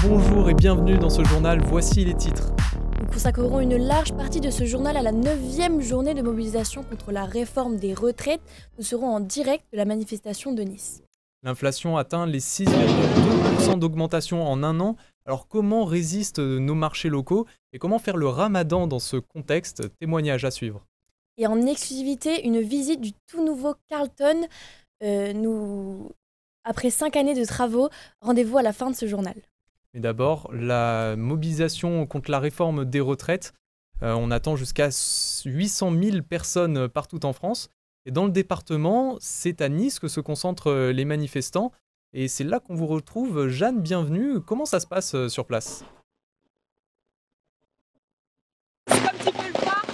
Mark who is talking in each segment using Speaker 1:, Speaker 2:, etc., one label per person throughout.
Speaker 1: bonjour et bienvenue dans ce journal, voici les titres.
Speaker 2: Nous consacrerons une large partie de ce journal à la 9e journée de mobilisation contre la réforme des retraites. Nous serons en direct de la manifestation de Nice.
Speaker 1: L'inflation atteint les 6,2% d'augmentation en un an. Alors comment résistent nos marchés locaux et comment faire le ramadan dans ce contexte? Témoignage à suivre.
Speaker 2: Et en exclusivité, une visite du tout nouveau Carlton. Après 5 années de travaux, rendez-vous à la fin de ce journal.
Speaker 1: Mais d'abord, la mobilisation contre la réforme des retraites. On attend jusqu'à 800 000 personnes partout en France. Et dans le département, c'est à Nice que se concentrent les manifestants. Et c'est là qu'on vous retrouve. Jeanne, bienvenue. Comment ça se passe sur place ?
Speaker 3: Comme tu peux le voir,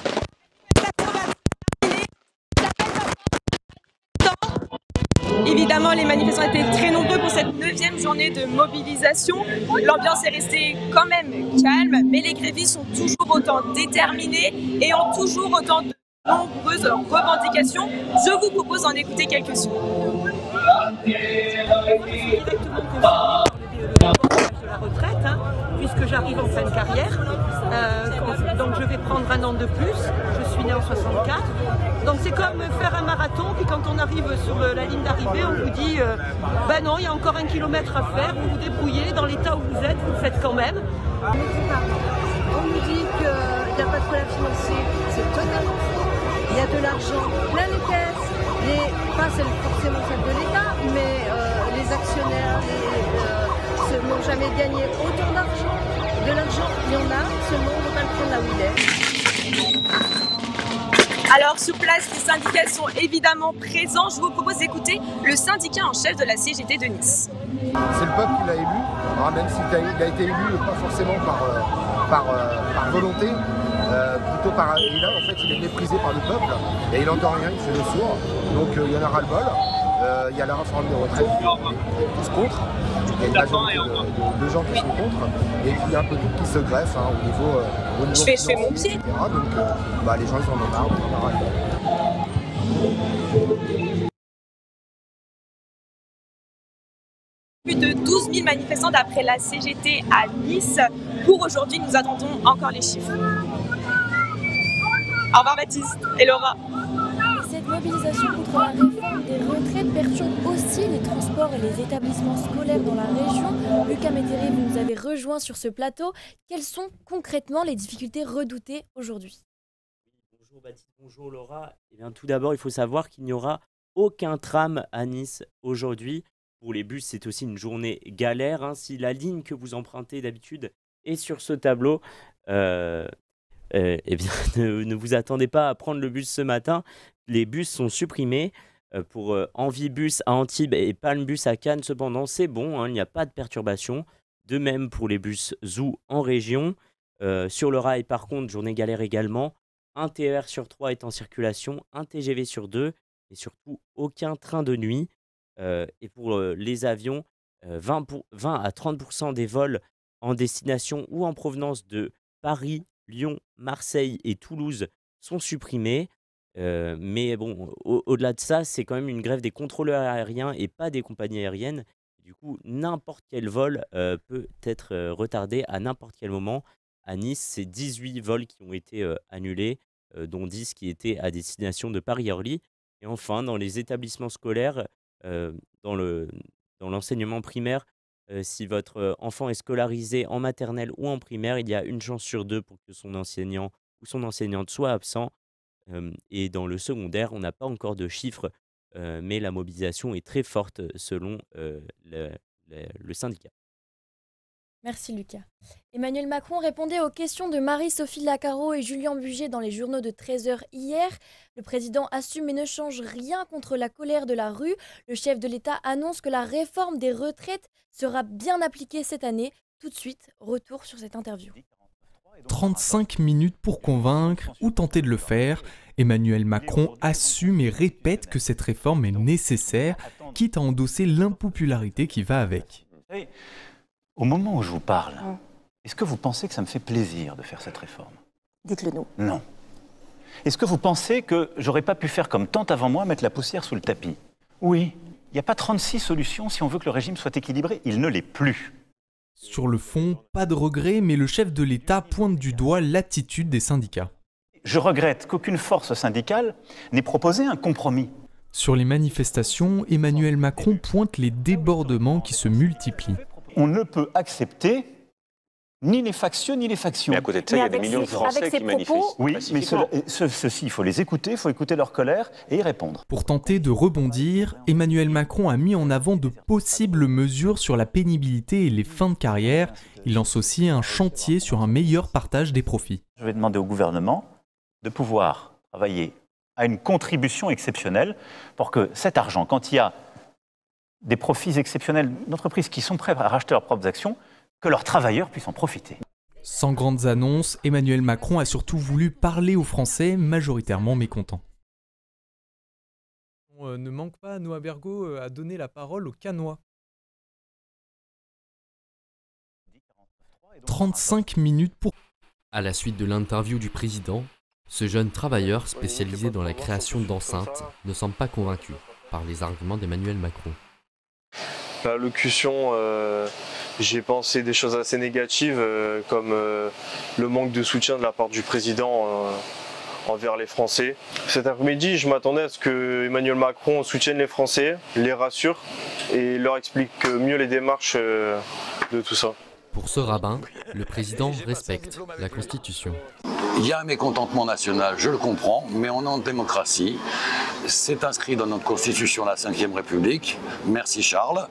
Speaker 3: évidemment, les manifestants étaient très nombreux pour cette 9e journée de mobilisation. L'ambiance est restée quand même calme, mais les grévistes sont toujours autant déterminés et ont toujours autant de nombreuses revendications. Je vous propose d'en écouter quelques-unes.
Speaker 4: Directement concerné par de la retraite, puisque j'arrive en fin de carrière. Donc je vais prendre un an de plus. Je suis née en 64. Donc c'est comme faire un marathon, puis quand on arrive sur la ligne d'arrivée, on vous dit ben non, il y a encore 1 kilomètre à faire, vous vous débrouillez, dans l'état où vous le faites quand même.
Speaker 5: On nous dit qu'il n'y a pas de problème financier, c'est totalement faux. Il y a de l'argent plein les caisses, pas forcément celle de l'État, mais les actionnaires n'ont jamais gagné autant d'argent. De l'argent, il y en a, seulement on ne peut pas le prendre là où il est.
Speaker 3: Alors sur place, les syndicats sont évidemment présents. Je vous propose d'écouter le syndicat en chef de la CGT de Nice.
Speaker 6: C'est le peuple qui l'a élu, même s'il a été élu pas forcément par volonté, plutôt par... il est méprisé par le peuple et il n'entend rien, il fait le sourd. Donc il y en a ras-le-bol. Il y a la réforme des retraites qui est tous contre. Il y a une majorité de gens qui sont contre. Et puis il y a un peu tout qui se greffe au niveau
Speaker 3: je fais mon pied.
Speaker 6: etc. Donc les gens ils en ont marre, on en a ras-le-bol.
Speaker 3: Plus de 12 000 manifestants d'après la CGT à Nice. Pour aujourd'hui, nous attendons encore les chiffres. Au revoir Baptiste et Laura.
Speaker 2: Cette mobilisation contre la réforme des retraites perturbe aussi les transports et les établissements scolaires dans la région. Lucas Métairie, vous nous avez rejoint sur ce plateau. Quelles sont concrètement les difficultés redoutées aujourd'hui?
Speaker 7: Bonjour Baptiste, bonjour Laura. Eh bien, tout d'abord, il faut savoir qu'il n'y aura aucun tram à Nice aujourd'hui. Pour les bus, c'est aussi une journée galère. Si la ligne que vous empruntez d'habitude est sur ce tableau, eh bien, ne vous attendez pas à prendre le bus ce matin. Les bus sont supprimés. Pour Envibus à Antibes et Palmbus à Cannes, cependant, c'est bon, il n'y a pas de perturbation. De même pour les bus Zou en région. Sur le rail, par contre, journée galère également. Un TER sur 3 est en circulation, un TGV sur 2 et surtout aucun train de nuit. Et pour les avions, 20 à 30% des vols en destination ou en provenance de Paris, Lyon, Marseille et Toulouse sont supprimés. Mais bon, au-delà de ça, c'est quand même une grève des contrôleurs aériens et pas des compagnies aériennes. Du coup, n'importe quel vol peut être retardé à n'importe quel moment. À Nice, c'est 18 vols qui ont été annulés, dont 10 qui étaient à destination de Paris-Orly. Et enfin, dans les établissements scolaires, dans l'enseignement primaire, si votre enfant est scolarisé en maternelle ou en primaire, il y a une chance sur 2 pour que son enseignant ou son enseignante soit absent. Et dans le secondaire, on n'a pas encore de chiffres, mais la mobilisation est très forte selon le syndicat.
Speaker 2: Merci Lucas. Emmanuel Macron répondait aux questions de Marie-Sophie Lacaro et Julien Bugier dans les journaux de 13h hier. Le président assume et ne change rien contre la colère de la rue. Le chef de l'État annonce que la réforme des retraites sera bien appliquée cette année. Tout de suite, retour sur cette interview.
Speaker 1: 35 minutes pour convaincre ou tenter de le faire. Emmanuel Macron assume et répète que cette réforme est nécessaire, quitte à endosser l'impopularité qui va avec.
Speaker 8: Au moment où je vous parle, est-ce que vous pensez que ça me fait plaisir de faire cette réforme?
Speaker 5: Dites-le nous.
Speaker 8: Non. Est-ce que vous pensez que j'aurais pas pu faire comme tant avant moi, mettre la poussière sous le tapis? Oui. Il n'y a pas 36 solutions si on veut que le régime soit équilibré. Il ne l'est plus.
Speaker 1: Sur le fond, pas de regret, mais le chef de l'État pointe du doigt l'attitude des syndicats.
Speaker 8: Je regrette qu'aucune force syndicale n'ait proposé un compromis.
Speaker 1: Sur les manifestations, Emmanuel Macron pointe les débordements qui se multiplient.
Speaker 8: On ne peut accepter ni les factieux ni les factions.
Speaker 9: Mais à côté de ça, il y a des millions de Français qui manifestent.
Speaker 8: Oui, mais ceux-ci, il faut les écouter, il faut écouter leur colère et y répondre.
Speaker 1: Pour tenter de rebondir, Emmanuel Macron a mis en avant de possibles mesures sur la pénibilité et les fins de carrière. Il lance aussi un chantier sur un meilleur partage des profits.
Speaker 8: Je vais demander au gouvernement de pouvoir travailler à une contribution exceptionnelle pour que cet argent, quand il y a des profits exceptionnels d'entreprises qui sont prêts à racheter leurs propres actions, que leurs travailleurs puissent en profiter.
Speaker 1: Sans grandes annonces, Emmanuel Macron a surtout voulu parler aux Français majoritairement mécontents. On ne manque pas, Noah Bergot, à donner la parole aux Canois. 35 minutes pour...
Speaker 10: À la suite de l'interview du président, ce jeune travailleur spécialisé dans la création d'enceintes ne semble pas convaincu par les arguments d'Emmanuel Macron.
Speaker 11: L'allocution, j'ai pensé des choses assez négatives comme le manque de soutien de la part du président envers les Français. Cet après-midi, je m'attendais à ce que Emmanuel Macron soutienne les Français, les rassure et leur explique mieux les démarches de tout ça.
Speaker 10: Pour ce rabbin, le président respecte la Constitution.
Speaker 12: Il y a un mécontentement national, je le comprends, mais on est en démocratie. C'est inscrit dans notre Constitution, la Ve République. Merci Charles.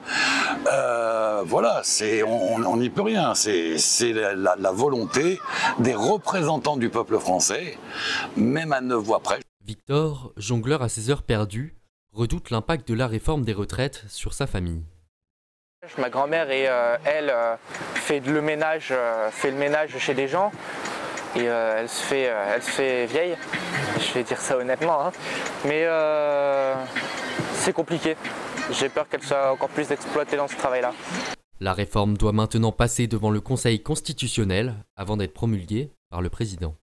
Speaker 12: Voilà, on n'y peut rien. C'est la volonté des représentants du peuple français, même à 9 voix près.
Speaker 10: Victor, jongleur à ses heures perdues, redoute l'impact de la réforme des retraites sur sa famille.
Speaker 13: Ma grand-mère, elle, fait le ménage chez des gens. Et elle se fait vieille, je vais dire ça honnêtement, hein. Mais c'est compliqué. J'ai peur qu'elle soit encore plus exploitée dans ce travail-là.
Speaker 10: La réforme doit maintenant passer devant le Conseil constitutionnel avant d'être promulguée par le président.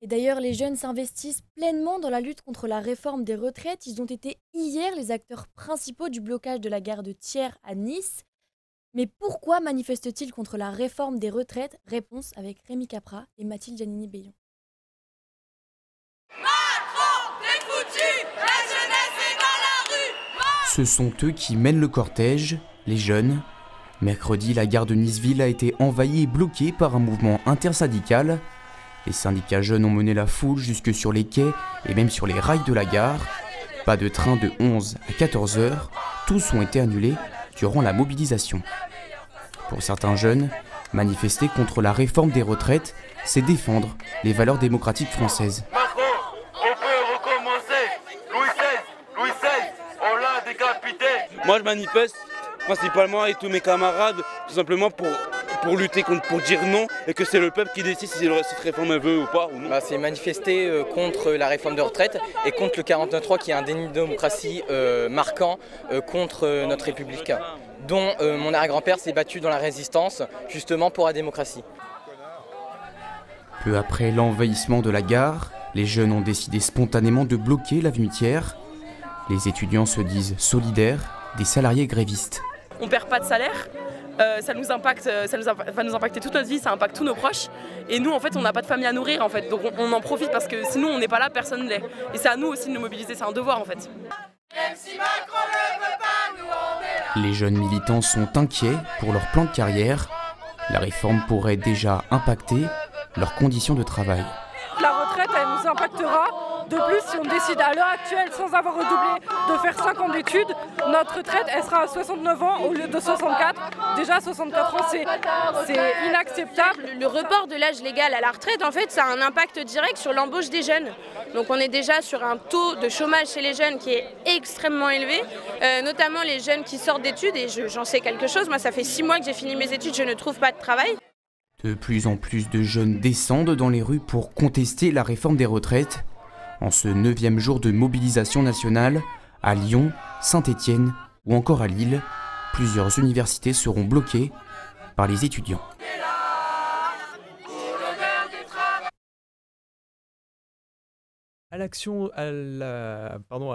Speaker 2: Et d'ailleurs, les jeunes s'investissent pleinement dans la lutte contre la réforme des retraites. Ils ont été hier les acteurs principaux du blocage de la gare de Thiers à Nice. Mais pourquoi manifestent-ils contre la réforme des retraites? Réponse avec Rémi Capra et Mathilde Giannini-Beillon.
Speaker 14: Macron, t'es foutu, la jeunesse est dans la rue.
Speaker 15: Ce sont eux qui mènent le cortège, les jeunes. Mercredi, la gare de Niceville a été envahie et bloquée par un mouvement intersyndical. Les syndicats jeunes ont mené la foule jusque sur les quais et même sur les rails de la gare. Pas de train de 11 à 14 heures, tous ont été annulés durant la mobilisation. Pour certains jeunes, manifester contre la réforme des retraites, c'est défendre les valeurs démocratiques françaises.
Speaker 14: Macron, on peut recommencer. Louis XVI, on l'a décapité.
Speaker 16: Moi je manifeste principalement avec tous mes camarades, tout simplement pour lutter contre, pour dire non, et que c'est le peuple qui décide si cette réforme elle veut ou pas ou non.
Speaker 13: C'est manifester contre la réforme des retraites et contre le 49.3 qui est un déni de démocratie marquant contre notre République, dont mon arrière-grand-père s'est battu dans la résistance justement pour la démocratie.
Speaker 15: Peu après l'envahissement de la gare, les jeunes ont décidé spontanément de bloquer l'avenue Thiers. Les étudiants se disent solidaires des salariés grévistes.
Speaker 17: On ne perd pas de salaire. Ça nous impacte, va nous impacter toute notre vie, ça impacte tous nos proches. Et nous, en fait, on n'a pas de famille à nourrir, en fait. Donc on en profite parce que sinon, on n'est pas là, personne ne l'est. Et c'est à nous aussi de nous mobiliser, c'est un devoir, en fait.
Speaker 14: Même si Macron ne veut pas, nous on est là.
Speaker 15: Les jeunes militants sont inquiets pour leur plan de carrière. La réforme pourrait déjà impacter leurs conditions de travail.
Speaker 18: La retraite, elle nous impactera. De plus, si on décide à l'heure actuelle, sans avoir redoublé, de faire 5 ans d'études, notre retraite, elle sera à 69 ans au lieu de 64. Déjà, 64 ans, c'est inacceptable.
Speaker 19: Le report de l'âge légal à la retraite, en fait, ça a un impact direct sur l'embauche des jeunes. Donc on est déjà sur un taux de chômage chez les jeunes qui est extrêmement élevé, notamment les jeunes qui sortent d'études, et j'en sais quelque chose. Moi, ça fait 6 mois que j'ai fini mes études, je ne trouve pas de travail.
Speaker 15: De plus en plus de jeunes descendent dans les rues pour contester la réforme des retraites. En ce 9e jour de mobilisation nationale, à Lyon, Saint-Étienne ou encore à Lille, plusieurs universités seront bloquées par les étudiants.
Speaker 1: À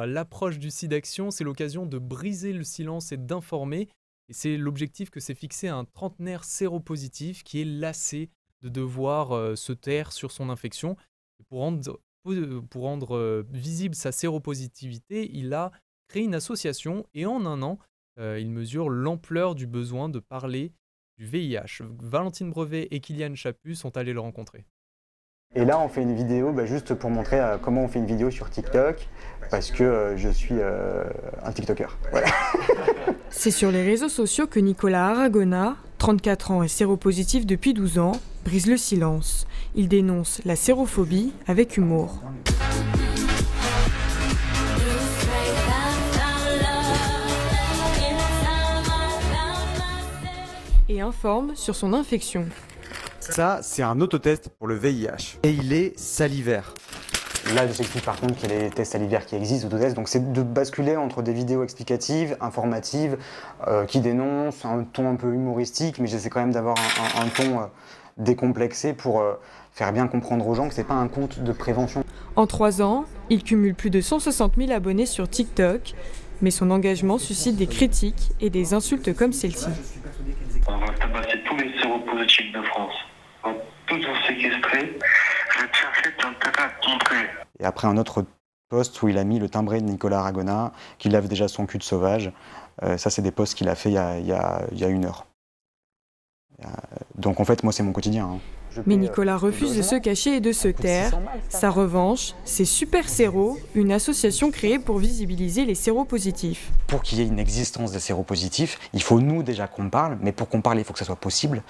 Speaker 1: l'approche du SIDAction, c'est l'occasion de briser le silence et d'informer. Et c'est l'objectif que s'est fixé un trentenaire séropositif qui est lassé de devoir se taire sur son infection. Et pour rendre visible sa séropositivité, il a créé une association et en un an, il mesure l'ampleur du besoin de parler du VIH. Valentine Brevet et Kylian Chaput sont allés le rencontrer.
Speaker 20: Et là, on fait une vidéo juste pour montrer comment on fait une vidéo sur TikTok, parce que je suis un TikToker. Voilà.
Speaker 21: C'est sur les réseaux sociaux que Nicolas Aragona, 34 ans et séropositif depuis 12 ans, brise le silence. Il dénonce la sérophobie avec humour. Et informe sur son infection.
Speaker 22: Ça, c'est un autotest pour le VIH. Et il est salivaire.
Speaker 20: Là, je t'explique par contre qu'il y a les tests salivaires qui existent, autotests. Donc c'est de basculer entre des vidéos explicatives, informatives, qui dénoncent, un ton un peu humoristique, mais j'essaie quand même d'avoir un ton décomplexé pour faire bien comprendre aux gens que c'est pas un compte de prévention.
Speaker 21: En 3 ans, il cumule plus de 160 000 abonnés sur TikTok, mais son engagement suscite des critiques et des insultes comme celle-ci.
Speaker 23: On va tabasser tous les séropositifs de France. On va tous vous séquestrer. Je vais te chercher ton terrain à te montrer.
Speaker 20: Et après un autre post où il a mis le timbré de Nicolas Aragona, qui lave déjà son cul de sauvage. Ça, c'est des posts qu'il a fait il y a 1 heure. Donc en fait, moi, c'est mon quotidien. Hein.
Speaker 21: Mais Nicolas refuse de se cacher et de se taire. Sa revanche, c'est Super Séro, une association créée pour visibiliser les séropositifs.
Speaker 20: Pour qu'il y ait une existence des séropositifs, il faut nous déjà qu'on parle, mais pour qu'on parle, il faut que ça soit possible.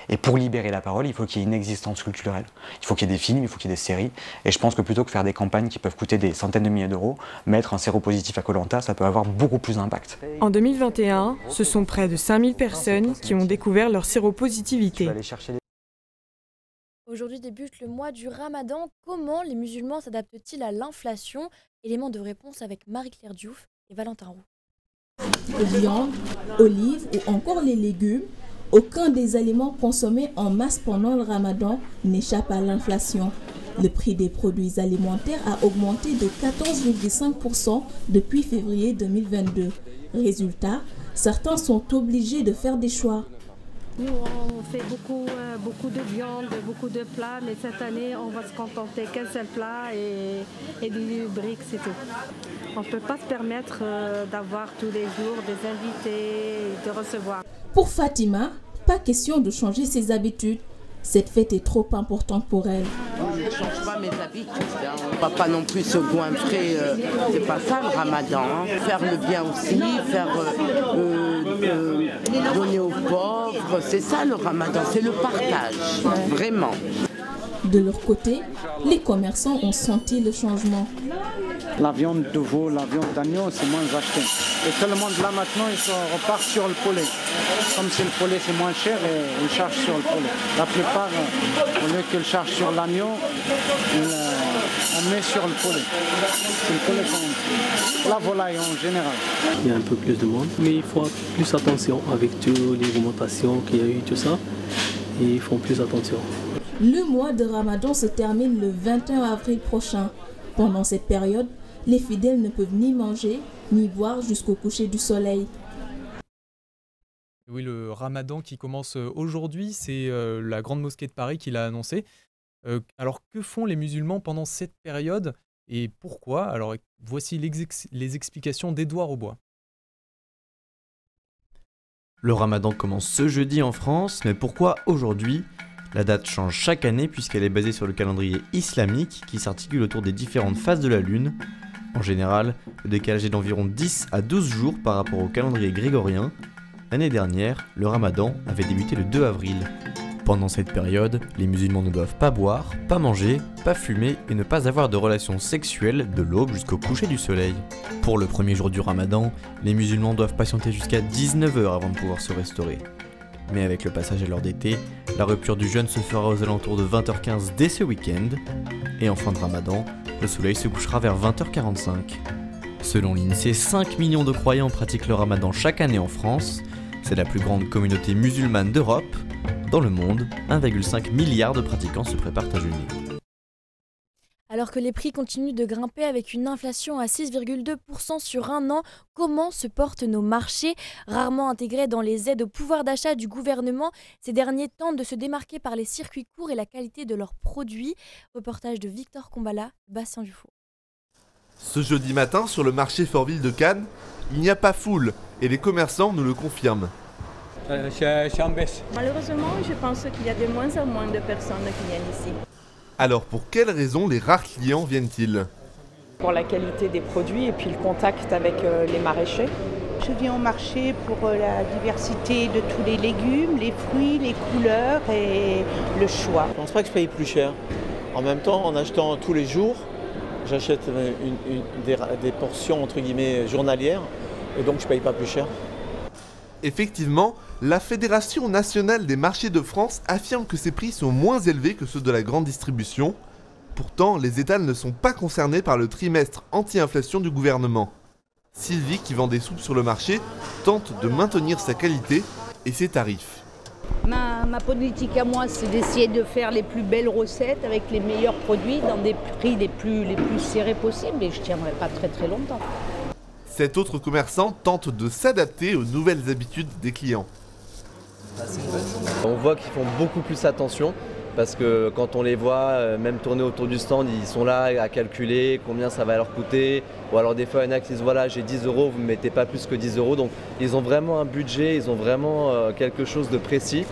Speaker 20: Et pour libérer la parole, il faut qu'il y ait une existence culturelle. Il faut qu'il y ait des films, il faut qu'il y ait des séries. Et je pense que plutôt que faire des campagnes qui peuvent coûter des centaines de milliers d'euros, mettre un séropositif à Koh-Lanta, ça peut avoir beaucoup plus d'impact.
Speaker 21: En 2021, ce sont près de 5000 personnes qui ont découvert leur séropositivité.
Speaker 2: Aujourd'hui débute le mois du Ramadan. Comment les musulmans s'adaptent-ils à l'inflation? Élément de réponse avec Marie-Claire Diouf et Valentin Roux.
Speaker 24: Viande, olives ou encore les légumes, aucun des aliments consommés en masse pendant le Ramadan n'échappe à l'inflation. Le prix des produits alimentaires a augmenté de 14,5% depuis février 2022. Résultat, certains sont obligés de faire des choix.
Speaker 5: Nous, on fait beaucoup de viande, beaucoup de plats, mais cette année, on va se contenter qu'un seul plat et du briques, c'est tout. On ne peut pas se permettre d'avoir tous les jours des invités, de recevoir.
Speaker 24: Pour Fatima, pas question de changer ses habitudes. Cette fête est trop importante pour elle.
Speaker 25: Je ne change pas mes habitudes. On ne va pas non plus se goinfrer. C'est pas ça le Ramadan. Hein. Faire le bien aussi, donner aux pauvres. C'est ça le Ramadan, c'est le partage, vraiment.
Speaker 24: De leur côté, les commerçants ont senti le changement.
Speaker 26: La viande de veau, la viande d'agneau, c'est moins acheté. Et tout le monde là maintenant, ils repartent sur le poulet. Comme c'est le poulet, c'est moins cher et ils chargent sur le poulet. La plupart, au lieu qu'ils chargent sur l'agneau, on met sur le poulet. C'est le poulet qu'on... La volaille en général.
Speaker 27: Il y a un peu plus de monde, mais il faut plus attention avec toutes les augmentations qu'il y a eu, tout ça. Et ils font plus attention.
Speaker 24: Le mois de Ramadan se termine le 21 avril prochain. Pendant cette période, les fidèles ne peuvent ni manger, ni boire jusqu'au coucher du soleil.
Speaker 1: Oui, le Ramadan qui commence aujourd'hui, c'est la Grande Mosquée de Paris qui l'a annoncé. Alors, que font les musulmans pendant cette période et pourquoi? Alors, voici les explications d'Édouard Aubois.
Speaker 28: Le Ramadan commence ce jeudi en France, mais pourquoi aujourd'hui? La date change chaque année puisqu'elle est basée sur le calendrier islamique qui s'articule autour des différentes phases de la lune. En général, le décalage est d'environ 10 à 12 jours par rapport au calendrier grégorien. L'année dernière, le Ramadan avait débuté le 2 avril. Pendant cette période, les musulmans ne doivent pas boire, pas manger, pas fumer et ne pas avoir de relations sexuelles de l'aube jusqu'au coucher du soleil. Pour le premier jour du Ramadan, les musulmans doivent patienter jusqu'à 19 h avant de pouvoir se restaurer. Mais avec le passage à l'heure d'été, la rupture du jeûne se fera aux alentours de 20h15 dès ce week-end. Et en fin de Ramadan, le soleil se couchera vers 20h45. Selon l'INSEE, 5 millions de croyants pratiquent le Ramadan chaque année en France. C'est la plus grande communauté musulmane d'Europe. Dans le monde, 1,5 milliard de pratiquants se préparent à jeûner.
Speaker 2: Alors que les prix continuent de grimper avec une inflation à 6,2% sur un an, comment se portent nos marchés? Rarement intégrés dans les aides au pouvoir d'achat du gouvernement, ces derniers tentent de se démarquer par les circuits courts et la qualité de leurs produits. Reportage de Victor Combala, Bastien Dufour.
Speaker 3: Ce jeudi matin, sur le marché Fortville de Cannes, il n'y a pas foule et les commerçants nous le confirment.
Speaker 4: C'est en baisse.
Speaker 6: Malheureusement, je pense qu'il y a de moins en moins de personnes qui viennent ici.
Speaker 3: Alors pour quelles raisons les rares clients viennent-ils?
Speaker 6: Pour la qualité des produits et puis le contact avec les maraîchers.
Speaker 7: Je viens au marché pour la diversité de tous les légumes, les fruits, les couleurs et le choix.
Speaker 8: Je ne pense pas que je paye plus cher. En même temps, en achetant tous les jours, j'achète des portions entre guillemets journalières et donc je ne paye pas plus cher.
Speaker 3: Effectivement, la Fédération nationale des marchés de France affirme que ces prix sont moins élevés que ceux de la grande distribution. Pourtant, les étals ne sont pas concernés par le trimestre anti-inflation du gouvernement. Sylvie, qui vend des soupes sur le marché, tente de maintenir sa qualité et ses tarifs.
Speaker 9: Ma politique à moi, c'est d'essayer de faire les plus belles recettes avec les meilleurs produits dans des prix les plus serrés possibles et je ne tiendrai pas très longtemps.
Speaker 3: Cet autre commerçant tente de s'adapter aux nouvelles habitudes des clients.
Speaker 11: On voit qu'ils font beaucoup plus attention parce que quand on les voit même tourner autour du stand, ils sont là à calculer combien ça va leur coûter. Ou alors des fois il y en a qui disent voilà j'ai 10 €, vous ne me mettez pas plus que 10 €. Donc ils ont vraiment un budget, ils ont vraiment quelque chose de précis.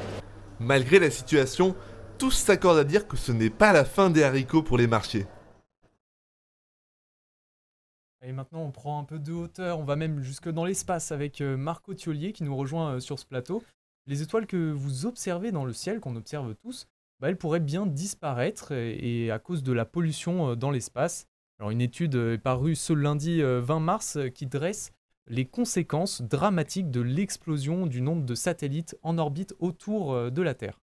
Speaker 3: Malgré la situation, tous s'accordent à dire que ce n'est pas la fin des haricots pour les marchés.
Speaker 1: Et maintenant, on prend un peu de hauteur, on va même jusque dans l'espace avec Marco Thiolier qui nous rejoint sur ce plateau. Les étoiles que vous observez dans le ciel, qu'on observe tous, elles pourraient bien disparaître et à cause de la pollution dans l'espace. Alors une étude est parue ce lundi 20 mars qui dresse les conséquences dramatiques de l'explosion du nombre de satellites en orbite autour de la Terre.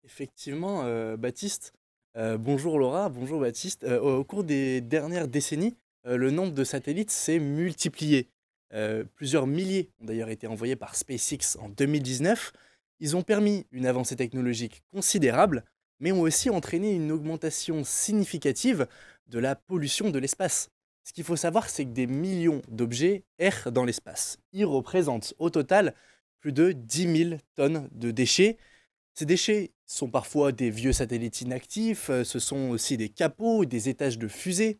Speaker 12: Effectivement, Baptiste. Bonjour Laura, bonjour Baptiste. Au cours des dernières décennies, le nombre de satellites s'est multiplié. Plusieurs milliers ont d'ailleurs été envoyés par SpaceX en 2019. Ils ont permis une avancée technologique considérable, mais ont aussi entraîné une augmentation significative de la pollution de l'espace. Ce qu'il faut savoir, c'est que des millions d'objets errent dans l'espace. Ils représentent au total plus de 10 000 tonnes de déchets. Ces déchets sont parfois des vieux satellites inactifs, ce sont aussi des capots, des étages de fusées.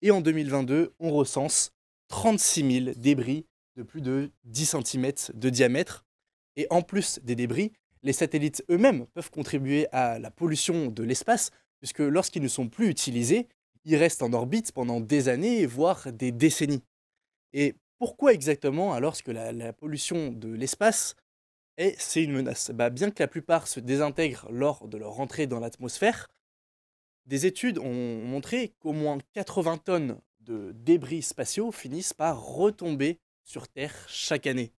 Speaker 12: Et en 2022, on recense 36 000 débris de plus de 10 cm de diamètre. Et en plus des débris, les satellites eux-mêmes peuvent contribuer à la pollution de l'espace, puisque lorsqu'ils ne sont plus utilisés, ils restent en orbite pendant des années, voire des décennies. Et pourquoi exactement, alors que la pollution de l'espace c'est une menace? Bien que la plupart se désintègrent lors de leur entrée dans l'atmosphère, des études ont montré qu'au moins 80 tonnes de débris spatiaux finissent par retomber sur Terre chaque année.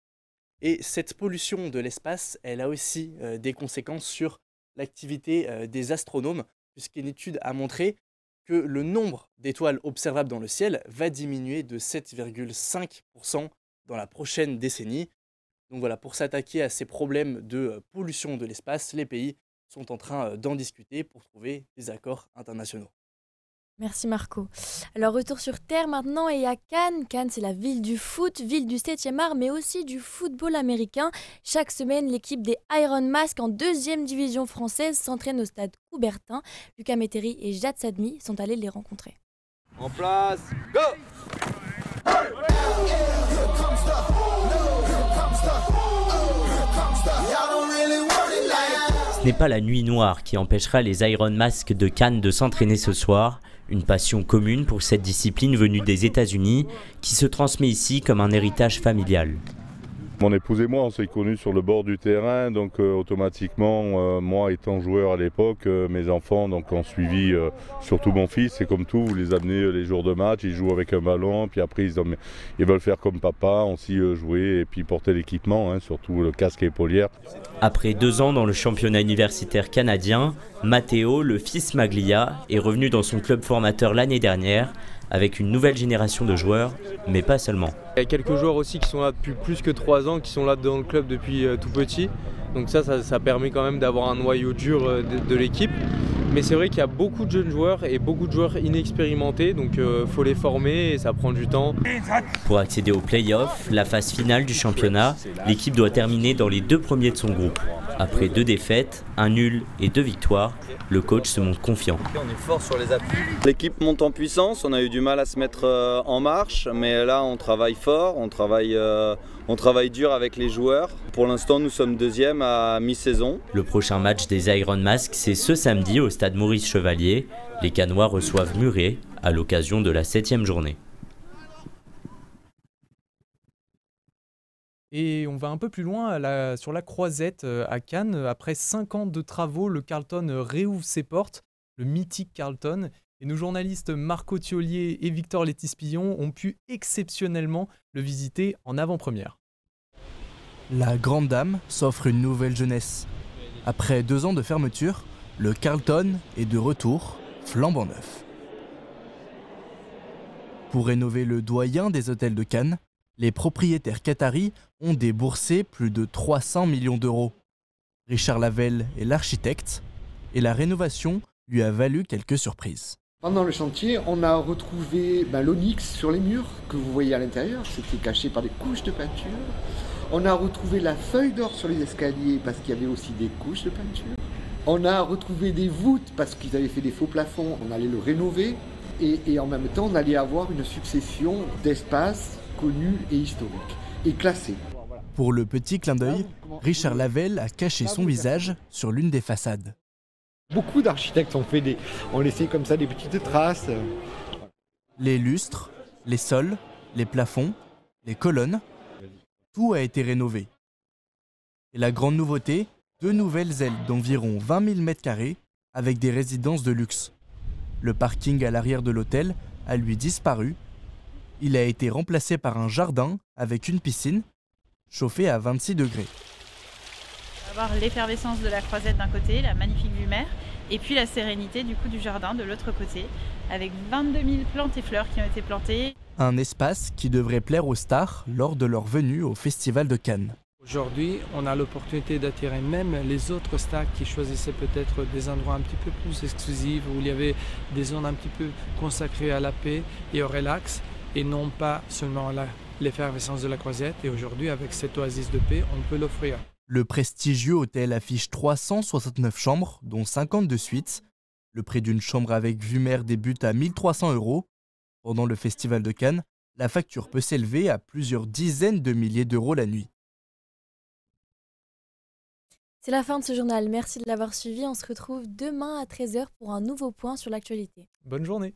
Speaker 12: Et cette pollution de l'espace, elle a aussi des conséquences sur l'activité des astronomes, puisqu'une étude a montré que le nombre d'étoiles observables dans le ciel va diminuer de 7,5% dans la prochaine décennie. Donc voilà, pour s'attaquer à ces problèmes de pollution de l'espace, les pays sont en train d'en discuter pour trouver des accords internationaux.
Speaker 2: Merci Marco. Alors retour sur Terre maintenant et à Cannes. Cannes, c'est la ville du foot, ville du 7e art, mais aussi du football américain. Chaque semaine, l'équipe des Iron Mask en 2e division française s'entraîne au stade Coubertin. Lucas Métairie et Jad Sadmi sont allés les rencontrer.
Speaker 29: En place, go!
Speaker 30: Ce n'est pas la nuit noire qui empêchera les Iron Mask de Cannes de s'entraîner ce soir. Une passion commune pour cette discipline venue des États-Unis qui se transmet ici comme un héritage familial.
Speaker 31: Mon épouse et moi, on s'est connus sur le bord du terrain, donc automatiquement, moi étant joueur à l'époque, mes enfants ont suivi, surtout mon fils, c'est comme tout, vous les amenez les jours de match, ils jouent avec un ballon, puis après ils veulent faire comme papa, aussi jouer et puis porter l'équipement, surtout le casque et épaulière.
Speaker 30: Après 2 ans dans le championnat universitaire canadien, Matteo, le fils Maglia, est revenu dans son club formateur l'année dernière avec une nouvelle génération de joueurs, mais pas seulement.
Speaker 10: Il y a quelques joueurs aussi qui sont là depuis plus que 3 ans, qui sont là dans le club depuis tout petit. Donc ça permet quand même d'avoir un noyau dur de l'équipe. Mais c'est vrai qu'il y a beaucoup de jeunes joueurs et beaucoup de joueurs inexpérimentés, donc faut les former et ça prend du temps.
Speaker 30: Pour accéder aux play-offs, la phase finale du championnat, l'équipe doit terminer dans les 2 premiers de son groupe. Après 2 défaites, un nul et 2 victoires, le coach se montre confiant.
Speaker 11: On est fort sur les appuis. L'équipe monte en puissance, on a eu du mal à se mettre en marche, mais là on travaille fort, on travaille dur avec les joueurs. Pour l'instant nous sommes 2e à mi-saison.
Speaker 30: Le prochain match des Iron Mask, c'est ce samedi au stade Maurice Chevalier. Les Cannois reçoivent Muret à l'occasion de la 7e journée.
Speaker 1: Et on va un peu plus loin sur la Croisette à Cannes. Après 5 ans de travaux, le Carlton réouvre ses portes, le mythique Carlton. Et nos journalistes Marco Thiollier et Victor Létispillon ont pu exceptionnellement le visiter en avant-première.
Speaker 13: La Grande Dame s'offre une nouvelle jeunesse. Après 2 ans de fermeture, le Carlton est de retour, flambant neuf. Pour rénover le doyen des hôtels de Cannes, les propriétaires qataris ont déboursé plus de 300 millions d'euros. Richard Lavelle est l'architecte et la rénovation lui a valu quelques surprises.
Speaker 14: Pendant le chantier, on a retrouvé l'onyx sur les murs que vous voyez à l'intérieur. C'était caché par des couches de peinture. On a retrouvé la feuille d'or sur les escaliers parce qu'il y avait aussi des couches de peinture. On a retrouvé des voûtes parce qu'ils avaient fait des faux plafonds. On allait le rénover et en même temps, on allait avoir une succession d'espaces connus et historiques et classés.
Speaker 13: Pour le petit clin d'œil, Richard Lavelle a caché son visage sur l'une des façades.
Speaker 14: Beaucoup d'architectes ont laissé comme ça des petites traces.
Speaker 13: Les lustres, les sols, les plafonds, les colonnes, tout a été rénové. Et la grande nouveauté, 2 nouvelles ailes d'environ 20 000 m² avec des résidences de luxe. Le parking à l'arrière de l'hôtel a lui disparu. Il a été remplacé par un jardin avec une piscine chauffée à 26 degrés.
Speaker 15: On va avoir l'effervescence de la Croisette d'un côté, la magnifique vue mer, et puis la sérénité du jardin de l'autre côté, avec 22 000 plantes et fleurs qui ont été plantées.
Speaker 13: Un espace qui devrait plaire aux stars lors de leur venue au Festival de Cannes.
Speaker 16: Aujourd'hui, on a l'opportunité d'attirer même les autres stars qui choisissaient peut-être des endroits un petit peu plus exclusifs, où il y avait des zones un petit peu consacrées à la paix et au relax, et non pas seulement l'effervescence de la Croisette. Et aujourd'hui, avec cette oasis de paix, on peut l'offrir.
Speaker 13: Le prestigieux hôtel affiche 369 chambres, dont 50 de suites. Le prix d'une chambre avec vue mer débute à 1 300 €. Pendant le Festival de Cannes, la facture peut s'élever à plusieurs dizaines de milliers d'euros la nuit.
Speaker 2: C'est la fin de ce journal. Merci de l'avoir suivi. On se retrouve demain à 13 h pour un nouveau point sur l'actualité.
Speaker 1: Bonne journée.